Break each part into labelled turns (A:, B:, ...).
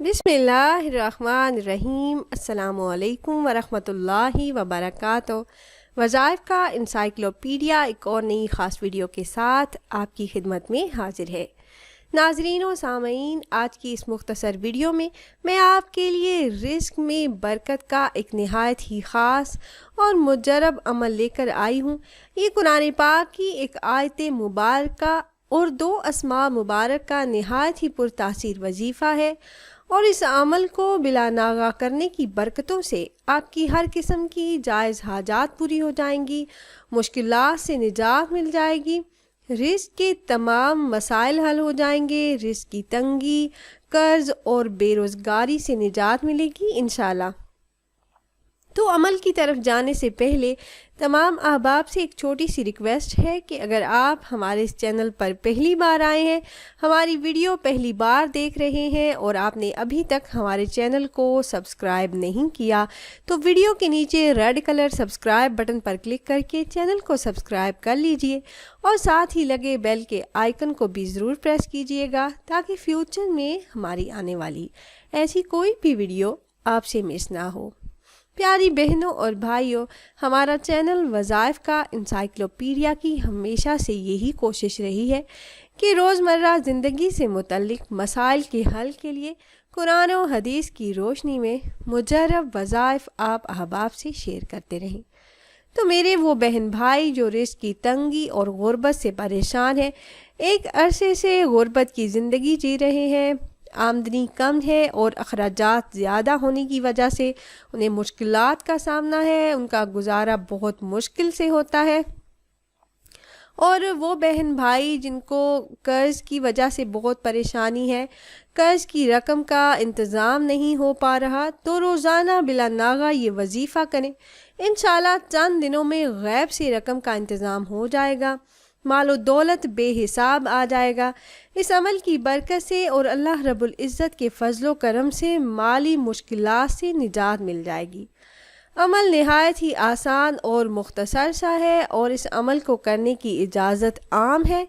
A: بسم اللہ الرحمن الرحیم۔ السلام علیکم ورحمۃ اللہ وبرکاتہ۔ وظائف کا انسائکلوپیڈیا ایک اور نئی خاص ویڈیو کے ساتھ آپ کی خدمت میں حاضر ہے۔ ناظرین و سامعین، آج کی اس مختصر ویڈیو میں آپ کے لیے رزق میں برکت کا ایک نہایت ہی خاص اور مجرب عمل لے کر آئی ہوں۔ یہ قرآن پاک کی ایک آیت مبارکہ اور 2 اسماء مبارک کا نہایت ہی پرتاثیر وظیفہ ہے، اور اس عمل کو بلا ناغہ کرنے کی برکتوں سے آپ کی ہر قسم کی جائز حاجات پوری ہو جائیں گی، مشکلات سے نجات مل جائے گی، رزق کے تمام مسائل حل ہو جائیں گے، رزق کی تنگی، قرض اور بے روزگاری سے نجات ملے گی انشاءاللہ۔ تو عمل کی طرف جانے سے پہلے تمام احباب سے ایک چھوٹی سی ریکویسٹ ہے کہ اگر آپ ہمارے اس چینل پر پہلی بار آئے ہیں، ہماری ویڈیو پہلی بار دیکھ رہے ہیں اور آپ نے ابھی تک ہمارے چینل کو سبسکرائب نہیں کیا، تو ویڈیو کے نیچے ریڈ کلر سبسکرائب بٹن پر کلک کر کے چینل کو سبسکرائب کر لیجئے، اور ساتھ ہی لگے بیل کے آئیکن کو بھی ضرور پریس کیجئے گا تاکہ فیوچر میں ہماری آنے والی ایسی کوئی بھی ویڈیو آپ سے مس نہ ہو۔ پیاری بہنوں اور بھائیوں، ہمارا چینل وظائف کا انسائکلوپیڈیا کی ہمیشہ سے یہی کوشش رہی ہے کہ روزمرہ زندگی سے متعلق مسائل کے حل کے لیے قرآن و حدیث کی روشنی میں مجرب وظائف آپ احباب سے شیئر کرتے رہیں۔ تو میرے وہ بہن بھائی جو رزق کی تنگی اور غربت سے پریشان ہیں، ایک عرصے سے غربت کی زندگی جی رہے ہیں، آمدنی کم ہے اور اخراجات زیادہ ہونے کی وجہ سے انہیں مشکلات کا سامنا ہے، ان کا گزارا بہت مشکل سے ہوتا ہے، اور وہ بہن بھائی جن کو قرض کی وجہ سے بہت پریشانی ہے، قرض کی رقم کا انتظام نہیں ہو پا رہا، تو روزانہ بلا ناغہ یہ وظیفہ کریں، انشاءاللہ چند دنوں میں غیب سے رقم کا انتظام ہو جائے گا، مال و دولت بے حساب آ جائے گا۔ اس عمل کی برکت سے اور اللہ رب العزت کے فضل و کرم سے مالی مشکلات سے نجات مل جائے گی۔ عمل نہایت ہی آسان اور مختصر سا ہے، اور اس عمل کو کرنے کی اجازت عام ہے۔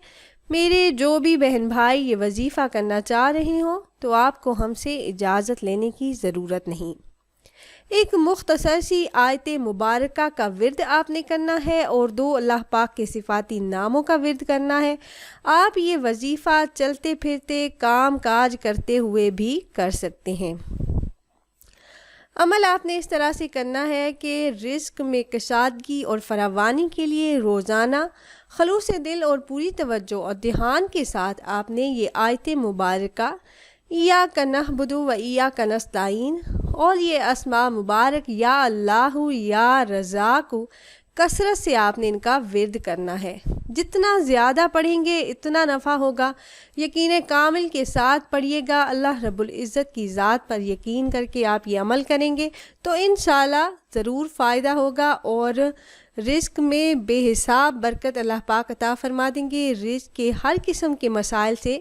A: میرے جو بھی بہن بھائی یہ وظیفہ کرنا چاہ رہے ہوں تو آپ کو ہم سے اجازت لینے کی ضرورت نہیں۔ ایک مختصر سی آیت مبارکہ کا ورد آپ نے کرنا ہے اور 2 اللہ پاک کے صفاتی ناموں کا ورد کرنا ہے۔ آپ یہ وظیفہ چلتے پھرتے کام کاج کرتے ہوئے بھی کر سکتے ہیں۔ عمل آپ نے اس طرح سے کرنا ہے کہ رزق میں کشادگی اور فراوانی کے لیے روزانہ خلوص دل اور پوری توجہ اور دھیان کے ساتھ آپ نے یہ آیت مبارکہ ایاک نعبد و ایاک نستعین اور یہ اسماء مبارک یا اللہ یا رزاق کثرت سے آپ نے ان کا ورد کرنا ہے۔ جتنا زیادہ پڑھیں گے اتنا نفع ہوگا۔ یقین کامل کے ساتھ پڑھیے گا، اللہ رب العزت کی ذات پر یقین کر کے آپ یہ عمل کریں گے تو انشاءاللہ ضرور فائدہ ہوگا، اور رزق میں بے حساب برکت اللہ پاک عطا فرما دیں گے۔ رزق کے ہر قسم کے مسائل سے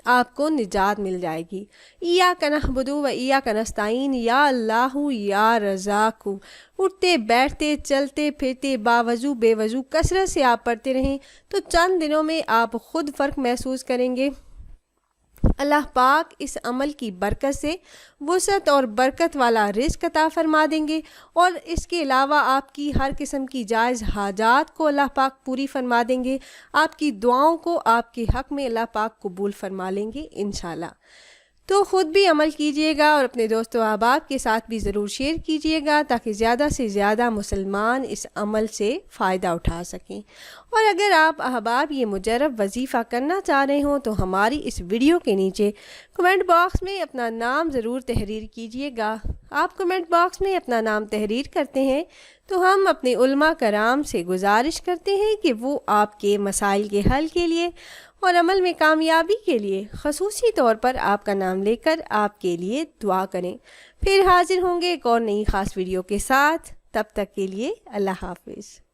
A: آپ کو نجات مل جائے گی۔ ایاک نعبد و ایاک نستعین یا اللہ یا رزاق، اٹھتے بیٹھتے چلتے پھرتے باوضو بے وضو کثرت سے آپ پڑھتے رہیں تو چند دنوں میں آپ خود فرق محسوس کریں گے۔ اللہ پاک اس عمل کی برکت سے وسعت اور برکت والا رزق عطا فرما دیں گے، اور اس کے علاوہ آپ کی ہر قسم کی جائز حاجات کو اللہ پاک پوری فرما دیں گے، آپ کی دعاؤں کو آپ کے حق میں اللہ پاک قبول فرما لیں گے انشاءاللہ۔ تو خود بھی عمل کیجئے گا اور اپنے دوست و احباب کے ساتھ بھی ضرور شیئر کیجئے گا تاکہ زیادہ سے زیادہ مسلمان اس عمل سے فائدہ اٹھا سکیں۔ اور اگر آپ احباب یہ مجرب وظیفہ کرنا چاہ رہے ہوں تو ہماری اس ویڈیو کے نیچے کمنٹ باکس میں اپنا نام ضرور تحریر کیجئے گا۔ آپ کمنٹ باکس میں اپنا نام تحریر کرتے ہیں تو ہم اپنے علماء کرام سے گزارش کرتے ہیں کہ وہ آپ کے مسائل کے حل کے لیے اور عمل میں کامیابی کے لیے خصوصی طور پر آپ کا نام لے کر آپ کے لیے دعا کریں۔ پھر حاضر ہوں گے ایک اور نئی خاص ویڈیو کے ساتھ، تب تک کے لیے اللہ حافظ۔